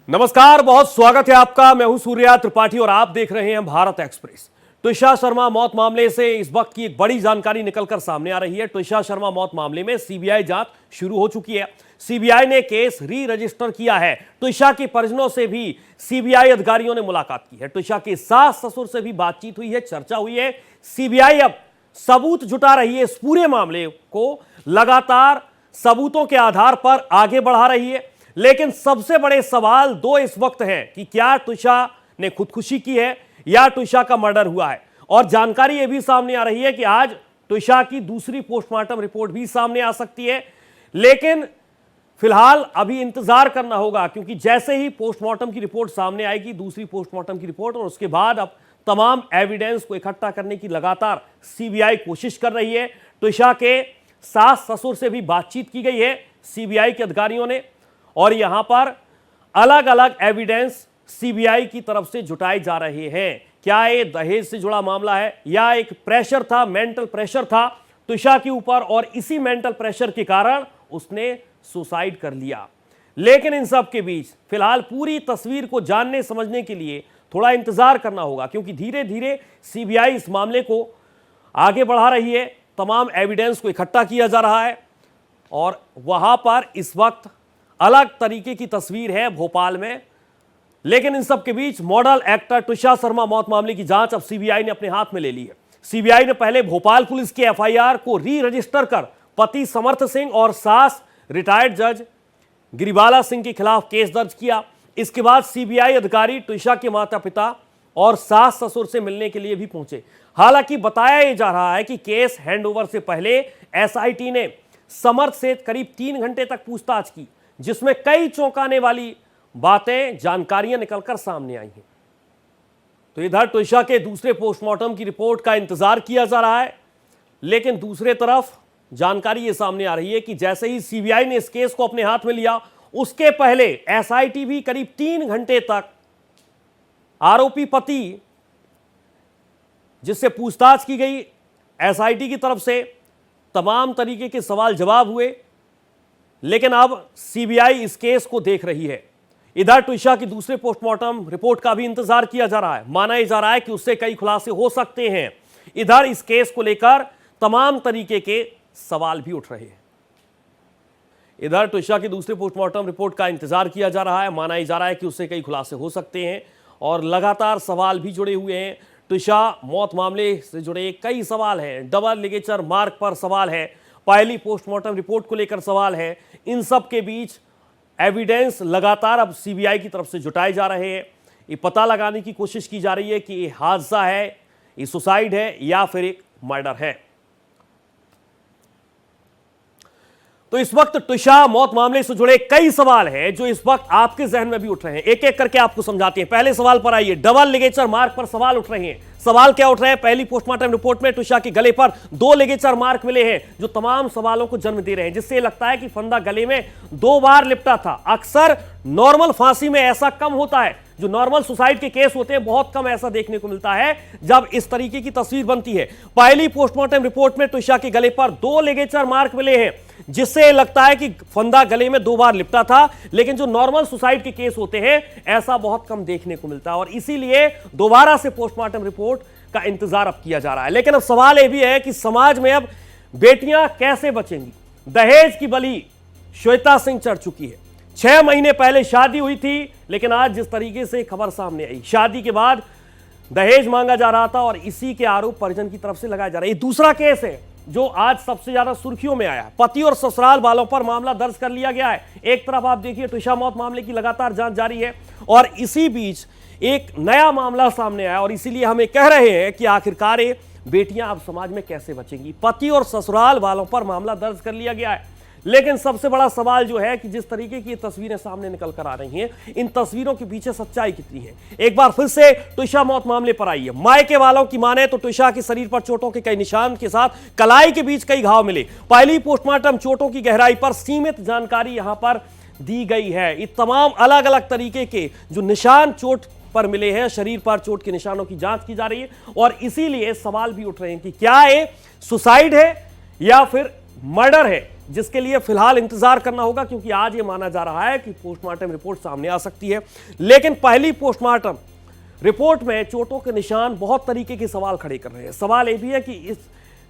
नमस्कार, बहुत स्वागत है आपका। मैं हूं सूर्या त्रिपाठी और आप देख रहे हैं भारत एक्सप्रेस। त्विषा शर्मा मौत मामले से इस वक्त की एक बड़ी जानकारी निकलकर सामने आ रही है। त्विषा शर्मा मौत मामले में सीबीआई जांच शुरू हो चुकी है। सीबीआई ने केस री रजिस्टर किया है। त्विषा के परिजनों से भी सीबीआई अधिकारियों ने मुलाकात की है। त्विषा के सास ससुर से भी बातचीत हुई है, चर्चा हुई है। सीबीआई अब सबूत जुटा रही है। इस पूरे मामले को लगातार सबूतों के आधार पर आगे बढ़ा रही है। लेकिन सबसे बड़े सवाल दो इस वक्त हैं कि क्या त्विषा ने खुदकुशी की है या त्विषा का मर्डर हुआ है। और जानकारी यह भी सामने आ रही है कि आज त्विषा की दूसरी पोस्टमार्टम रिपोर्ट भी सामने आ सकती है। लेकिन फिलहाल अभी इंतजार करना होगा, क्योंकि जैसे ही पोस्टमार्टम की रिपोर्ट सामने आएगी, दूसरी पोस्टमार्टम की रिपोर्ट, और उसके बाद अब तमाम एविडेंस को इकट्ठा करने की लगातार सीबीआई कोशिश कर रही है। त्विषा के सास ससुर से भी बातचीत की गई है सीबीआई के अधिकारियों ने, और यहां पर अलग अलग एविडेंस सीबीआई की तरफ से जुटाए जा रहे हैं। क्या ये दहेज से जुड़ा मामला है या एक प्रेशर था, मेंटल प्रेशर था त्विषा के ऊपर, और इसी मेंटल प्रेशर के कारण उसने सुसाइड कर लिया। लेकिन इन सब के बीच फिलहाल पूरी तस्वीर को जानने समझने के लिए थोड़ा इंतजार करना होगा, क्योंकि धीरे धीरे सीबीआई इस मामले को आगे बढ़ा रही है। तमाम एविडेंस को इकट्ठा किया जा रहा है और वहां पर इस वक्त अलग तरीके की तस्वीर है भोपाल में। लेकिन इन सब के बीच मॉडल एक्टर त्विषा शर्मा मौत मामले की जांच अब सीबीआई ने अपने हाथ में ले ली है। सीबीआई ने पहले भोपाल पुलिस की एफआईआर को री रजिस्टर कर पति समर्थ सिंह और सास रिटायर्ड जज गिरिबाला सिंह के खिलाफ केस दर्ज किया। इसके बाद सीबीआई अधिकारी त्विषा के माता पिता और सास ससुर से मिलने के लिए भी पहुंचे। हालांकि बताया जा रहा है कि केस हैंडओवर से पहले एसआईटी ने समर्थ से करीब 3 घंटे तक पूछताछ की, जिसमें कई चौंकाने वाली बातें, जानकारियां निकलकर सामने आई हैं। तो इधर त्विषा के दूसरे पोस्टमार्टम की रिपोर्ट का इंतजार किया जा रहा है। लेकिन दूसरे तरफ जानकारी यह सामने आ रही है कि जैसे ही सीबीआई ने इस केस को अपने हाथ में लिया, उसके पहले एसआईटी भी करीब 3 घंटे तक आरोपी पति जिससे पूछताछ की गई एसआईटी की तरफ से, तमाम तरीके के सवाल जवाब हुए। लेकिन अब सीबीआई इस केस को देख रही है। इधर त्विषा की दूसरे पोस्टमार्टम रिपोर्ट का भी इंतजार किया जा रहा है। माना जा रहा है कि उससे कई खुलासे हो सकते हैं। इधर इस केस को लेकर तमाम तरीके के सवाल भी उठ रहे हैं। इधर त्विषा की दूसरे पोस्टमार्टम रिपोर्ट का इंतजार किया जा रहा है। माना जा रहा है कि उससे कई खुलासे हो सकते हैं और लगातार सवाल भी जुड़े हुए हैं। त्विषा मौत मामले से जुड़े कई सवाल हैं। डबल लिगेचर मार्क पर सवाल है, पहली पोस्टमार्टम रिपोर्ट को लेकर सवाल है। इन सब के बीच एविडेंस लगातार अब सीबीआई की तरफ से जुटाए जा रहे हैं। ये पता लगाने की कोशिश की जा रही है कि ये हादसा है, ये सुसाइड है या फिर एक मर्डर है। तो इस वक्त त्विषा मौत मामले से जुड़े कई सवाल हैं जो इस वक्त आपके जहन में भी उठ रहे हैं। एक एक करके आपको समझाते हैं। पहले सवाल पर आइए। डबल लिगेचर मार्क पर सवाल उठ रहे हैं। सवाल क्या उठ रहे हैं? पहली पोस्टमार्टम रिपोर्ट में त्विषा के गले पर 2 लिगेचर मार्क मिले हैं, जो तमाम सवालों को जन्म दे रहे हैं, जिससे लगता है कि फंदा गले में 2 बार लिपटा था। अक्सर नॉर्मल फांसी में ऐसा कम होता है। जो नॉर्मल सुसाइड के केस होते हैं, बहुत कम ऐसा देखने को मिलता है जब इस तरीके की तस्वीर बनती है। पहली पोस्टमार्टम रिपोर्ट में त्विषा के गले पर 2 लिगेचर मार्क मिले हैं, जिससे लगता है कि फंदा गले में 2 बार लिपटा था। लेकिन जो नॉर्मल सुसाइड के केस होते हैं, ऐसा बहुत कम देखने को मिलता है और इसीलिए दोबारा से पोस्टमार्टम रिपोर्ट का इंतजार अब किया जा रहा है। लेकिन अब सवाल यह भी है कि समाज में अब बेटियां कैसे बचेंगी? दहेज की बलि श्वेता सिंह चढ़ चुकी है। 6 महीने पहले शादी हुई थी, लेकिन आज जिस तरीके से खबर सामने आई, शादी के बाद दहेज मांगा जा रहा था और इसी के आरोप परिजन की तरफ से लगाया जा रहा है। ये दूसरा केस है जो आज सबसे ज्यादा सुर्खियों में आया है। पति और ससुराल वालों पर मामला दर्ज कर लिया गया है। एक तरफ आप देखिए त्विषा मौत मामले की लगातार जांच जारी है और इसी बीच एक नया मामला सामने आया और इसीलिए हमें कह रहे हैं कि आखिरकार ये बेटियां अब समाज में कैसे बचेंगी। पति और ससुराल वालों पर मामला दर्ज कर लिया गया है। लेकिन सबसे बड़ा सवाल जो है कि जिस तरीके की तस्वीरें सामने निकल कर आ रही हैं, इन तस्वीरों के पीछे सच्चाई कितनी है? एक बार फिर से त्विषा मौत मामले पर आई है। मायके वालों की माने तो त्विषा के शरीर पर चोटों के कई निशान के साथ कलाई के बीच कई घाव मिले। पहली पोस्टमार्टम चोटों की गहराई पर सीमित जानकारी यहां पर दी गई है। ये तमाम अलग अलग तरीके के जो निशान चोट पर मिले हैं, शरीर पर चोट के निशानों की जांच की जा रही है और इसीलिए सवाल भी उठ रहे हैं कि क्या ये सुसाइड है या फिर मर्डर है, जिसके लिए फिलहाल इंतजार करना होगा, क्योंकि आज यह माना जा रहा है कि पोस्टमार्टम रिपोर्ट सामने आ सकती है। लेकिन पहली पोस्टमार्टम रिपोर्ट में चोटों के निशान बहुत तरीके के सवाल खड़े कर रहे हैं। सवाल यह भी है कि इस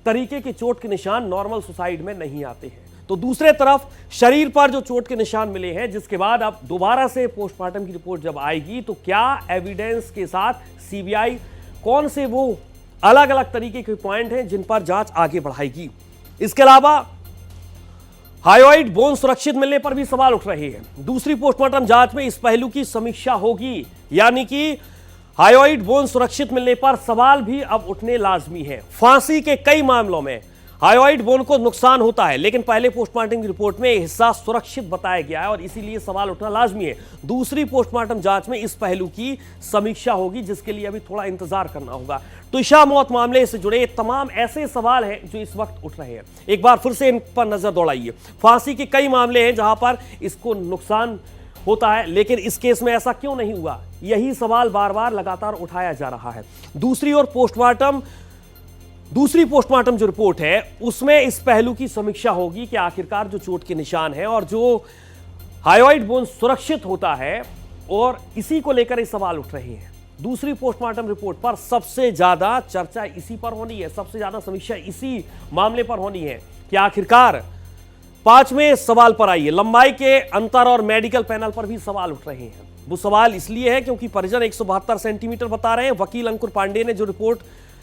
तरीके के चोट के निशान नॉर्मल सुसाइड में नहीं आते हैं। तो दूसरे तरफ शरीर पर जो चोट के निशान मिले हैं, जिसके बाद अब दोबारा से पोस्टमार्टम की रिपोर्ट जब आएगी तो क्या एविडेंस के साथ सीबीआई कौन से वो अलग अलग तरीके के पॉइंट हैं जिन पर जांच आगे बढ़ाएगी। इसके अलावा हायोइड बोन सुरक्षित मिलने पर भी सवाल उठ रहे हैं। दूसरी पोस्टमार्टम जांच में इस पहलू की समीक्षा होगी, यानी कि हायोइड बोन सुरक्षित मिलने पर सवाल भी अब उठने लाजमी है। फांसी के कई मामलों में हायोइड बोन को नुकसान होता है, लेकिन पहले पोस्टमार्टम की रिपोर्ट में हिस्सा सुरक्षित बताया गया है और इसीलिए सवाल उठना लाजमी है। दूसरी पोस्टमार्टम जांच में इस पहलू की समीक्षा होगी, जिसके लिए अभी थोड़ा इंतजार करना होगा। तुषा मौत मामले से जुड़े तमाम ऐसे सवाल हैं जो इस वक्त उठ रहे हैं। एक बार फिर से इन पर नजर दौड़ाइए। फांसी के कई मामले हैं जहां पर इसको नुकसान होता है, लेकिन इस केस में ऐसा क्यों नहीं हुआ, यही सवाल बार बार लगातार उठाया जा रहा है। दूसरी पोस्टमार्टम जो रिपोर्ट है उसमें इस पहलू की समीक्षा होगी कि आखिरकार जो चोट के निशान है और जो हायोइड बोन सुरक्षित होता है, और इसी को लेकर ये सवाल उठ रहे हैं। दूसरी पोस्टमार्टम रिपोर्ट पर सबसे ज्यादा चर्चा इसी पर होनी है, सबसे ज्यादा समीक्षा इसी मामले पर होनी है कि आखिरकार पांचवें सवाल पर आइए, लंबाई के अंतर और मेडिकल पैनल पर भी सवाल उठ रहे हैं। वो सवाल इसलिए है क्योंकि परिजन 172 सेंटीमीटर बता रहे हैं। वकील अंकुर पांडे ने जो रिपोर्ट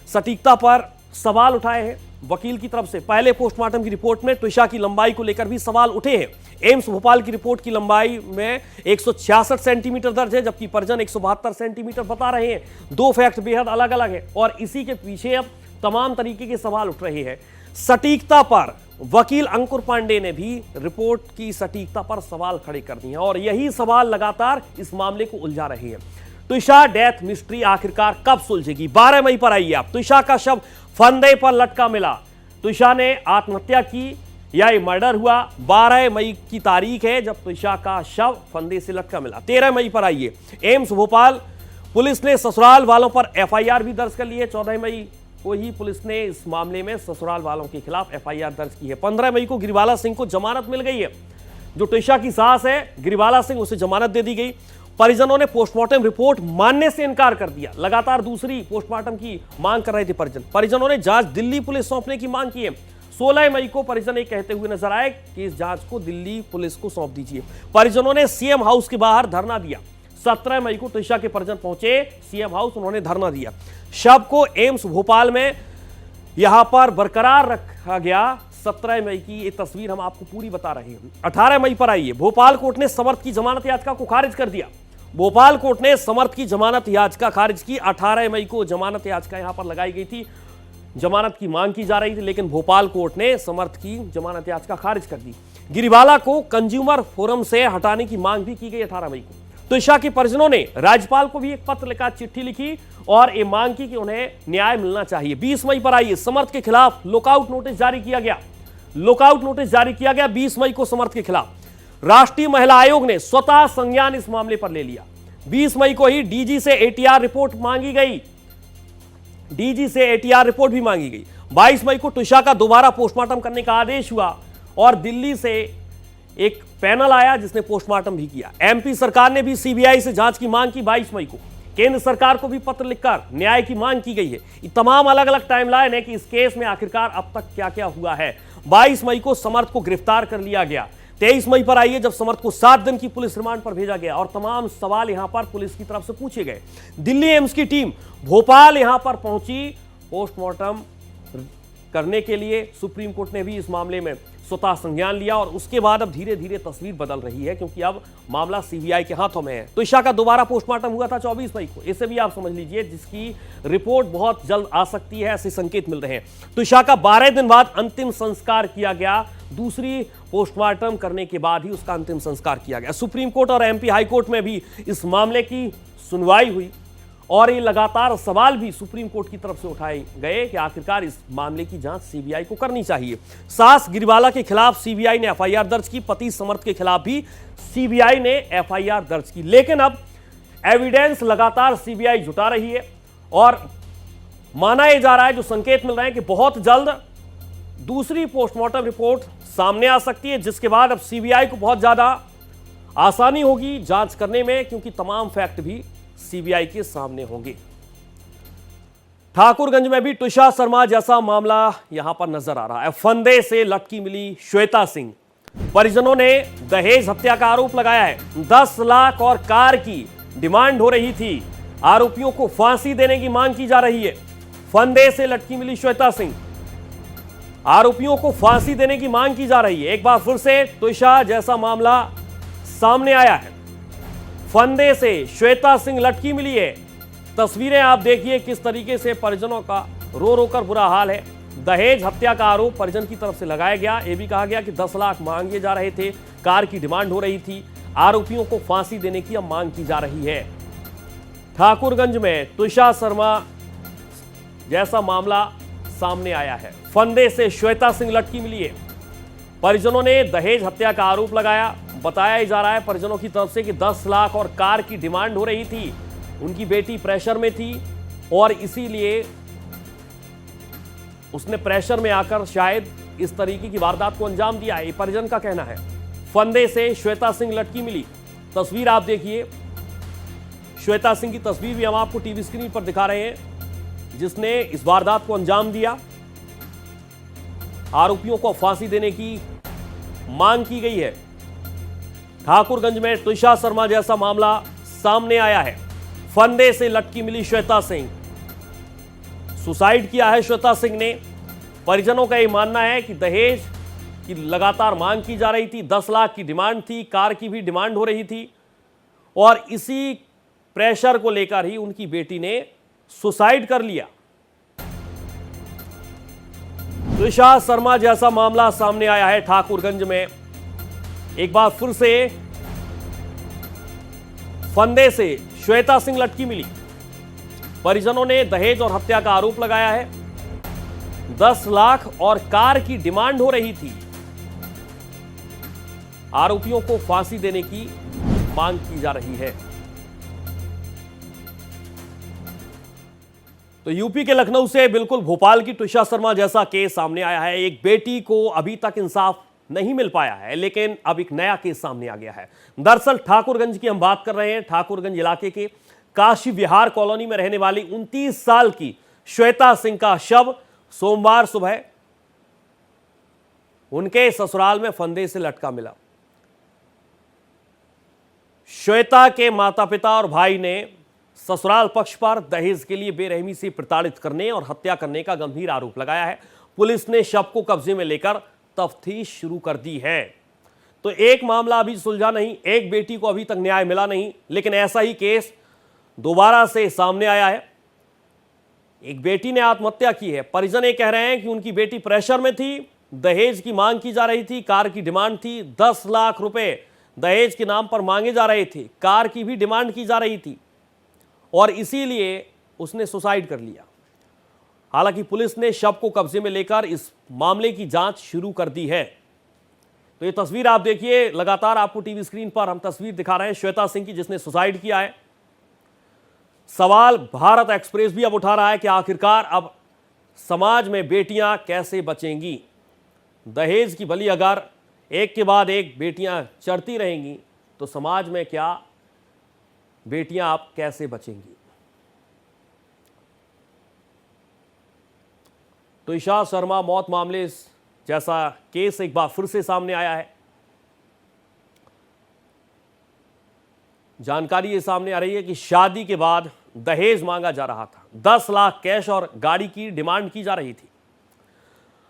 सटीकता पर सवाल उठाए हैं वकील की तरफ से, पहले पोस्टमार्टम की रिपोर्ट में त्विषा की लंबाई को लेकर भी सवाल उठे हैं। एम्स भोपाल की रिपोर्ट की लंबाई में 166 सेंटीमीटर दर्ज है, जबकि परिजन 172 सेंटीमीटर बता रहे हैं। दो फैक्ट बेहद अलग अलग है और इसी के पीछे अब तमाम तरीके के सवाल उठ रहे हैं। सटीकता पर वकील अंकुर पांडे ने भी रिपोर्ट की सटीकता पर सवाल खड़े कर दिए हैं और यही सवाल लगातार इस मामले को उलझा रहे हैं। त्विषा डेथ मिस्ट्री आखिरकार कब सुलझेगी? 12 मई पर आइए आप। त्विषा का शव फंदे पर लटका मिला। त्विषा ने आत्महत्या की या ये मर्डर हुआ? 12 मई की तारीख है जब त्विषा का शव फंदे से लटका मिला। 13 मई पर आइए, एम्स भोपाल पुलिस ने ससुराल वालों पर एफआईआर भी दर्ज कर ली है। 14 मई को ही पुलिस ने इस मामले में ससुराल वालों के खिलाफ एफआईआर दर्ज की है। 15 मई को गिरिबाला सिंह को जमानत मिल गई है। जो त्विषा की सास है गिरिबाला सिंह, उसे जमानत दे दी गई। परिजनों ने पोस्टमार्टम रिपोर्ट मानने से इनकार कर दिया। लगातार दूसरी पोस्टमार्टम की मांग कर रहे थे परिजनों ने जांच दिल्ली पुलिस सौंपने की मांग की है। 16 मई को परिजन ये कहते हुए नजर आए कि इस जांच को दिल्ली पुलिस को सौंप दीजिए। परिजनों ने सीएम हाउस के बाहर धरना दिया। 17 मई को त्विषा के परिजन पहुंचे सीएम हाउस, उन्होंने धरना दिया। शव को एम्स भोपाल में यहां पर बरकरार रखा गया। 17 मई की ये तस्वीर हम आपको पूरी बता रहे हैं। 18 मई पर आइए, भोपाल कोर्ट ने समर्थ की जमानत याचिका को खारिज कर दिया। भोपाल कोर्ट ने समर्थ की जमानत याचिका खारिज की। 18 मई को जमानत याचिका यहां पर लगाई गई थी, जमानत की मांग की जा रही थी, लेकिन भोपाल कोर्ट ने समर्थ की जमानत याचिका खारिज कर दी। गिरिबाला को कंज्यूमर फोरम से हटाने की मांग भी की गई 18 मई को। त्विषा के परिजनों ने राज्यपाल को भी एक पत्र लिखा, चिट्ठी लिखी और ये मांग की कि उन्हें न्याय मिलना चाहिए। 20 मई पर आइए, समर्थ के खिलाफ लुकआउट नोटिस जारी किया गया। लुकआउट नोटिस जारी किया गया 20 मई को समर्थ के खिलाफ। राष्ट्रीय महिला आयोग ने स्वतः संज्ञान इस मामले पर ले लिया। 20 मई को ही डीजी से एटीआर रिपोर्ट मांगी गई। डीजी से एटीआर रिपोर्ट भी मांगी गई। 22 मई को त्विषा का दोबारा पोस्टमार्टम करने का आदेश हुआ और दिल्ली से एक पैनल आया जिसने पोस्टमार्टम भी किया। एमपी सरकार ने भी सीबीआई से जांच की मांग की 22 मई को। केंद्र सरकार को भी पत्र लिखकर न्याय की मांग की गई है। ये तमाम अलग अलग टाइमलाइन है कि इस केस में आखिरकार अब तक क्या क्या हुआ है। 22 मई को समर्थ को गिरफ्तार कर लिया गया। 23 मई पर आइए, जब समर्थ को 7 दिन की पुलिस रिमांड पर भेजा गया और तमाम सवाल यहां पर पुलिस की तरफ से पूछे गए। दिल्ली एम्स की टीम भोपाल यहां पर पहुंची पोस्टमार्टम करने के लिए। सुप्रीम कोर्ट ने भी इस मामले में स्वतः संज्ञान लिया और उसके बाद अब धीरे धीरे तस्वीर बदल रही है, क्योंकि अब मामला सीबीआई के हाथों में है। त्विषा का दोबारा पोस्टमार्टम हुआ था 24 मई को, इसे भी आप समझ लीजिए, जिसकी रिपोर्ट बहुत जल्द आ सकती है, ऐसे संकेत मिल रहे हैं। त्विषा का 12 दिन बाद अंतिम संस्कार किया गया। दूसरी पोस्टमार्टम करने के बाद ही उसका अंतिम संस्कार किया गया। सुप्रीम कोर्ट और एमपी हाई कोर्ट में भी इस मामले की सुनवाई हुई और ये लगातार सवाल भी सुप्रीम कोर्ट की तरफ से उठाए गए कि आखिरकार इस मामले की जांच सीबीआई को करनी चाहिए। सास गिरिबाला के खिलाफ सीबीआई ने एफआईआर दर्ज की, पति समर्थ के खिलाफ भी सीबीआई ने एफआईआर दर्ज की। लेकिन अब एविडेंस लगातार सीबीआई जुटा रही है और माना यह जा रहा है, जो संकेत मिल रहे हैं कि बहुत जल्द दूसरी पोस्टमार्टम रिपोर्ट सामने आ सकती है, जिसके बाद अब सीबीआई को बहुत ज्यादा आसानी होगी जांच करने में, क्योंकि तमाम फैक्ट भी सीबीआई के सामने होंगे। ठाकुरगंज में भी तुषार शर्मा जैसा मामला यहां पर नजर आ रहा है। फंदे से लटकी मिली श्वेता सिंह। परिजनों ने दहेज हत्या का आरोप लगाया है। 10 लाख और कार की डिमांड हो रही थी। आरोपियों को फांसी देने की मांग की जा रही है। फंदे से लटकी मिली श्वेता सिंह। आरोपियों को फांसी देने की मांग की जा रही है। एक बार फिर से तुषार जैसा मामला सामने आया है। फंदे से श्वेता सिंह लटकी मिली है। तस्वीरें आप देखिए किस तरीके से परिजनों का रो रो कर बुरा हाल है। दहेज हत्या का आरोप परिजन की तरफ से लगाया गया। यह भी कहा गया कि 10 लाख मांगे जा रहे थे, कार की डिमांड हो रही थी। आरोपियों को फांसी देने की अब मांग की जा रही है। ठाकुरगंज में तुषार शर्मा जैसा मामला सामने आया है। फंदे से श्वेता सिंह लटकी मिली है। परिजनों ने दहेज हत्या का आरोप लगाया। बताया जा रहा है परिजनों की तरफ से कि 10 लाख और कार की डिमांड हो रही थी। उनकी बेटी प्रेशर में थी और इसीलिए उसने प्रेशर में आकर शायद इस तरीके की वारदात को अंजाम दिया है, ये परिजन का कहना है। फंदे से श्वेता सिंह लटकी मिली। तस्वीर आप देखिए। श्वेता सिंह की तस्वीर भी हम आपको टीवी स्क्रीन पर दिखा रहे हैं, जिसने इस वारदात को अंजाम दिया। आरोपियों को फांसी देने की मांग की गई है। ठाकुरगंज में तुषार शर्मा जैसा मामला सामने आया है। फंदे से लटकी मिली श्वेता सिंह। सुसाइड किया है श्वेता सिंह ने। परिजनों का यह मानना है कि दहेज की लगातार मांग की जा रही थी। 10 लाख की डिमांड थी, कार की भी डिमांड हो रही थी और इसी प्रेशर को लेकर ही उनकी बेटी ने सुसाइड कर लिया। तुषार शर्मा जैसा मामला सामने आया है ठाकुरगंज में। एक बार फिर से फंदे से श्वेता सिंह लटकी मिली। परिजनों ने दहेज और हत्या का आरोप लगाया है। 10 लाख और कार की डिमांड हो रही थी। आरोपियों को फांसी देने की मांग की जा रही है। तो यूपी के लखनऊ से बिल्कुल भोपाल की तुषार शर्मा जैसा केस सामने आया है। एक बेटी को अभी तक इंसाफ नहीं मिल पाया है, लेकिन अब एक नया केस सामने आ गया है। दरअसल ठाकुरगंज की हम बात कर रहे हैं। ठाकुरगंज इलाके के काशी विहार कॉलोनी में रहने वाली 29 साल की श्वेता सिंह का शव सोमवार सुबह उनके ससुराल में फंदे से लटका मिला। श्वेता के माता पिता और भाई ने ससुराल पक्ष पर दहेज के लिए बेरहमी से प्रताड़ित करने और हत्या करने का गंभीर आरोप लगाया है। पुलिस ने शव को कब्जे में लेकर तफ्तीश शुरू कर दी है। तो एक मामला अभी सुलझा नहीं, एक बेटी को अभी तक न्याय मिला नहीं, लेकिन ऐसा ही केस दोबारा से सामने आया है। एक बेटी ने आत्महत्या की है। परिजन ये कह रहे हैं कि उनकी बेटी प्रेशर में थी, दहेज की मांग की जा रही थी, कार की डिमांड थी। 10 लाख रुपए दहेज के नाम पर मांगे जा रहे थे, कार की भी डिमांड की जा रही थी और इसीलिए उसने सुसाइड कर लिया। हालांकि पुलिस ने शव को कब्जे में लेकर इस मामले की जांच शुरू कर दी है। तो ये तस्वीर आप देखिए, लगातार आपको टीवी स्क्रीन पर हम तस्वीर दिखा रहे हैं श्वेता सिंह की, जिसने सुसाइड किया है। सवाल भारत एक्सप्रेस भी अब उठा रहा है कि आखिरकार अब समाज में बेटियां कैसे बचेंगी। दहेज की बलि अगर एक के बाद एक बेटियां चढ़ती रहेंगी तो समाज में क्या बेटियां आप कैसे बचेंगी। तुषार शर्मा मौत मामले जैसा केस एक बार फिर से सामने आया है। जानकारी ये सामने आ रही है कि शादी के बाद दहेज मांगा जा रहा था। 10 लाख कैश और गाड़ी की डिमांड की जा रही थी।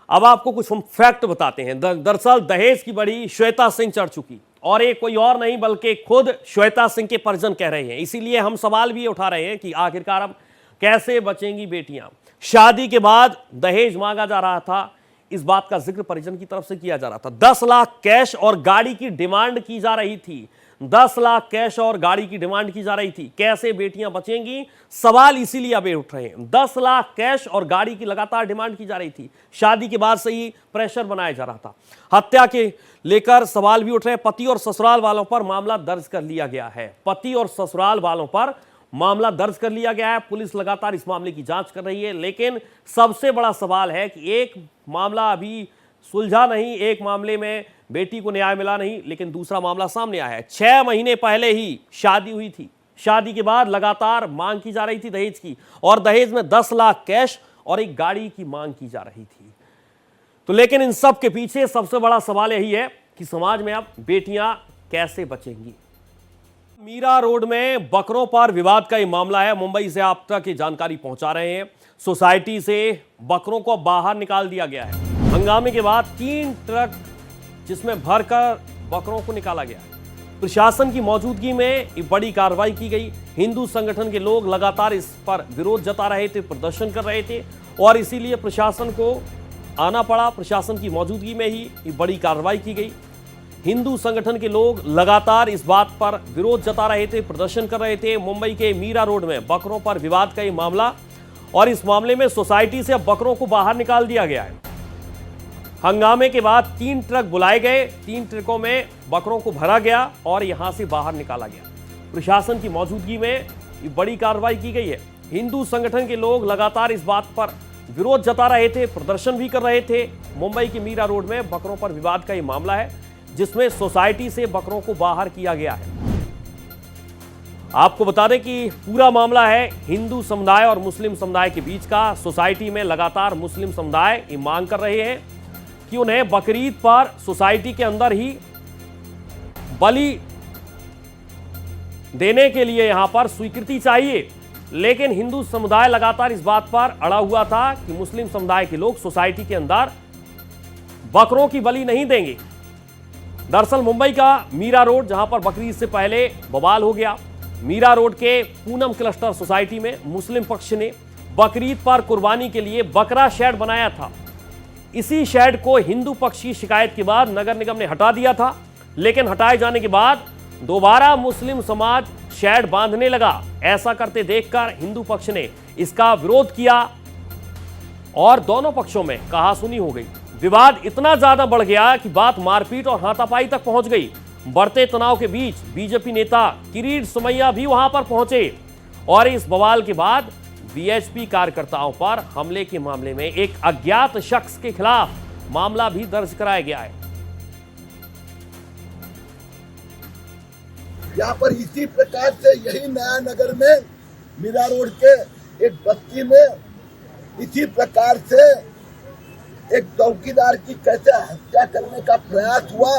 अब आपको कुछ हम फैक्ट बताते हैं। दरअसल दहेज की बड़ी श्वेता सिंह चढ़ चुकी और ये कोई और नहीं बल्कि खुद श्वेता सिंह के परिजन कह रहे हैं। इसीलिए हम सवाल भी उठा रहे हैं कि आखिरकार अब कैसे बचेंगी बेटियां। शादी के बाद दहेज मांगा जा रहा था, इस बात का जिक्र परिजन की तरफ से किया जा रहा था। 10 लाख कैश और गाड़ी की डिमांड की जा रही थी। 10 लाख कैश और गाड़ी की डिमांड की जा रही थी। कैसे बेटियां बचेंगी, सवाल इसीलिए अब उठ रहे हैं। 10 लाख कैश और गाड़ी की लगातार डिमांड की जा रही थी। शादी के बाद से ही प्रेशर बनाया जा रहा था। हत्या के लेकर सवाल भी उठ रहे हैं। पति और ससुराल वालों पर मामला दर्ज कर लिया गया है। पति और ससुराल वालों पर मामला दर्ज कर लिया गया है। पुलिस लगातार इस मामले की जांच कर रही है, लेकिन सबसे बड़ा सवाल है कि एक मामला अभी सुलझा नहीं, एक मामले में बेटी को न्याय मिला नहीं, लेकिन दूसरा मामला सामने आया है। 6 महीने पहले ही शादी हुई थी। शादी के बाद लगातार मांग की जा रही थी दहेज की, और दहेज में 10 लाख कैश और एक गाड़ी की मांग की जा रही थी। तो लेकिन इन सब के पीछे सबसे बड़ा सवाल यही है कि समाज में अब बेटियां कैसे बचेंगी। मीरा रोड में बकरों पर विवाद का ये मामला है। मुंबई से आप तक ये जानकारी पहुंचा रहे हैं। सोसाइटी से बकरों को बाहर निकाल दिया गया है। हंगामे के बाद 3 ट्रक जिसमें भरकर बकरों को निकाला गया। प्रशासन की मौजूदगी में एक बड़ी कार्रवाई की गई। हिंदू संगठन के लोग लगातार इस पर विरोध जता रहे थे, प्रदर्शन कर रहे थे, और इसीलिए प्रशासन को आना पड़ा। प्रशासन की मौजूदगी में ही एक बड़ी कार्रवाई की गई। हिंदू संगठन के लोग लगातार इस बात पर विरोध जता रहे थे, प्रदर्शन कर रहे थे। मुंबई के मीरा रोड में बकरों पर विवाद का ये मामला, और इस मामले में सोसाइटी से अब बकरों को बाहर निकाल दिया गया है। हंगामे के बाद 3 ट्रक बुलाए गए, 3 ट्रकों में बकरों को भरा गया और यहां से बाहर निकाला गया। प्रशासन की मौजूदगी में ये बड़ी कार्रवाई की गई है। हिंदू संगठन के लोग लगातार इस बात पर विरोध जता रहे थे, प्रदर्शन भी कर रहे थे। मुंबई के मीरा रोड में बकरों पर विवाद का ये मामला है, जिसमें सोसाइटी से बकरों को बाहर किया गया है। आपको बता दें कि पूरा मामला है हिंदू समुदाय और मुस्लिम समुदाय के बीच का। सोसाइटी में लगातार मुस्लिम समुदाय ये मांग कर रहे हैं कि उन्हें बकरीद पर सोसाइटी के अंदर ही बलि देने के लिए यहां पर स्वीकृति चाहिए, लेकिन हिंदू समुदाय लगातार इस बात पर अड़ा हुआ था कि मुस्लिम समुदाय के लोग सोसाइटी के अंदर बकरों की बलि नहीं देंगे। दरअसल मुंबई का मीरा रोड, जहां पर बकरीद से पहले बवाल हो गया, मीरा रोड के पूनम क्लस्टर सोसाइटी में मुस्लिम पक्ष ने बकरीद पर कुर्बानी के लिए बकरा शेड बनाया था। इसी शेड को हिंदू पक्ष की शिकायत के बाद नगर निगम ने हटा दिया था, लेकिन हटाए जाने के बाद दोबारा मुस्लिम समाज शेड बांधने लगा। ऐसा करते देखकर हिंदू पक्ष ने इसका विरोध किया और दोनों पक्षों में कहासुनी हो गई। विवाद इतना ज्यादा बढ़ गया कि बात मारपीट और हाथापाई तक पहुंच गई। बढ़ते तनाव के बीच बीजेपी नेता किरीट सोमैया भी वहां पर पहुंचे, और इस बवाल के बाद वीएचपी कार्यकर्ताओं पर हमले के मामले में एक अज्ञात शख्स के खिलाफ मामला भी दर्ज कराया गया है। यहाँ पर इसी प्रकार से यही नया नगर में मीरा रोड के एक बस्ती में इसी प्रकार से एक चौकीदार की कैसे हत्या करने का प्रयास हुआ,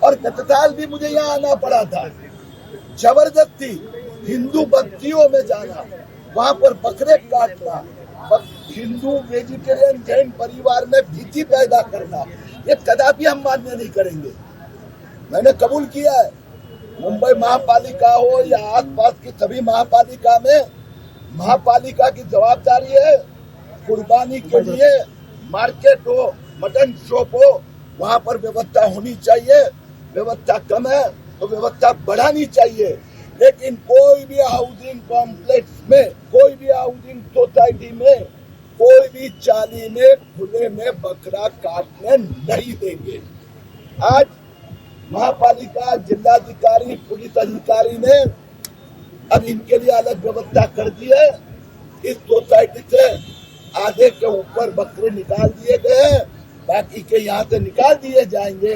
और गत साल भी मुझे यहाँ आना पड़ा था। जबरदस्ती हिंदू बस्तियों में जाना, वहाँ पर बकरे काटना, हिंदू वेजिटेरियन जैन परिवार में भीति पैदा करना, ये कदापि हम मान्य नहीं करेंगे। मैंने कबूल किया है, मुंबई महापालिका हो या आसपास की सभी महापालिका में महापालिका की जवाबदारी है कुर्बानी के लिए मार्केट हो, मटन शॉप हो, वहाँ पर व्यवस्था होनी चाहिए। व्यवस्था कम है तो व्यवस्था बढ़ानी चाहिए, लेकिन कोई भी हाउसिंग कॉम्प्लेक्स में, कोई भी हाउसिंग सोसाइटी में, कोई भी चाली में खुले में बकरा काटने नहीं देंगे। आज महापालिका, जिलाधिकारी, पुलिस अधिकारी ने अब इनके लिए अलग व्यवस्था कर दी है। इस सोसाइटी से आधे के ऊपर बकरे निकाल दिए गए हैं, बाकी के यहाँ से निकाल दिए जाएंगे।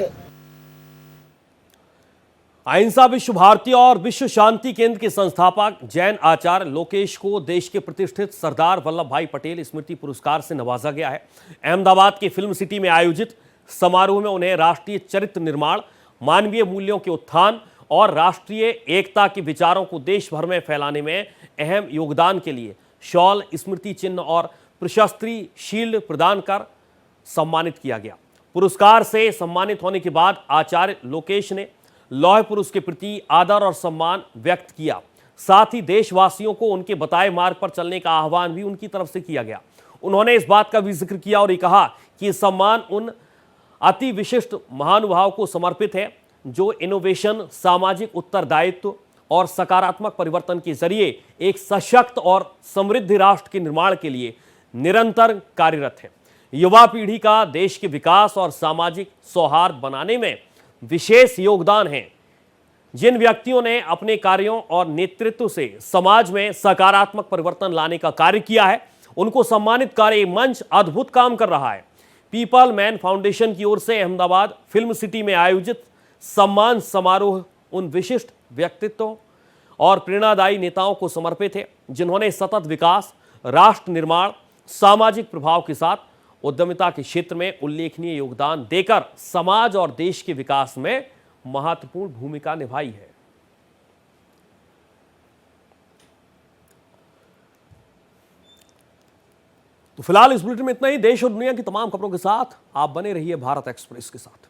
अहिंसा विश्व भारती और विश्व शांति केंद्र के संस्थापक जैन आचार्य लोकेश को देश के प्रतिष्ठित सरदार वल्लभ भाई पटेल स्मृति पुरस्कार से नवाजा गया है। अहमदाबाद के फिल्म सिटी में आयोजित समारोह में उन्हें राष्ट्रीय चरित्र निर्माण, मानवीय मूल्यों के उत्थान और राष्ट्रीय एकता के विचारों को देश भर में फैलाने में अहम योगदान के लिए शॉल, स्मृति चिन्ह और प्रशस्ति शील्ड प्रदान कर सम्मानित किया गया। पुरस्कार से सम्मानित होने के बाद आचार्य लोकेश ने लौह पुरुष के प्रति आदर और सम्मान व्यक्त किया। साथ ही देशवासियों को उनके बताए मार्ग पर चलने का आह्वान भी उनकी तरफ से किया गया। उन्होंने इस बात का भी जिक्र किया और ये कहा कि ये सम्मान उन अति विशिष्ट महानुभाव को समर्पित है जो इनोवेशन, सामाजिक उत्तरदायित्व और सकारात्मक परिवर्तन के जरिए एक सशक्त और समृद्ध राष्ट्र के निर्माण के लिए निरंतर कार्यरत है। युवा पीढ़ी का देश के विकास और सामाजिक सौहार्द बनाने में विशेष योगदान है। जिन व्यक्तियों ने अपने कार्यों और नेतृत्व से समाज में सकारात्मक परिवर्तन लाने का कार्य किया है, उनको सम्मानित कर ये मंच अद्भुत काम कर रहा है। पीपल मैन फाउंडेशन की ओर से अहमदाबाद फिल्म सिटी में आयोजित सम्मान समारोह उन विशिष्ट व्यक्तित्वों और प्रेरणादायी नेताओं को समर्पित है जिन्होंने सतत विकास, राष्ट्र निर्माण, सामाजिक प्रभाव के साथ उद्यमिता के क्षेत्र में उल्लेखनीय योगदान देकर समाज और देश के विकास में महत्वपूर्ण भूमिका निभाई है। तो फिलहाल इस बुलेटिन में इतना ही। देश और दुनिया की तमाम खबरों के साथ आप बने रहिए भारत एक्सप्रेस के साथ।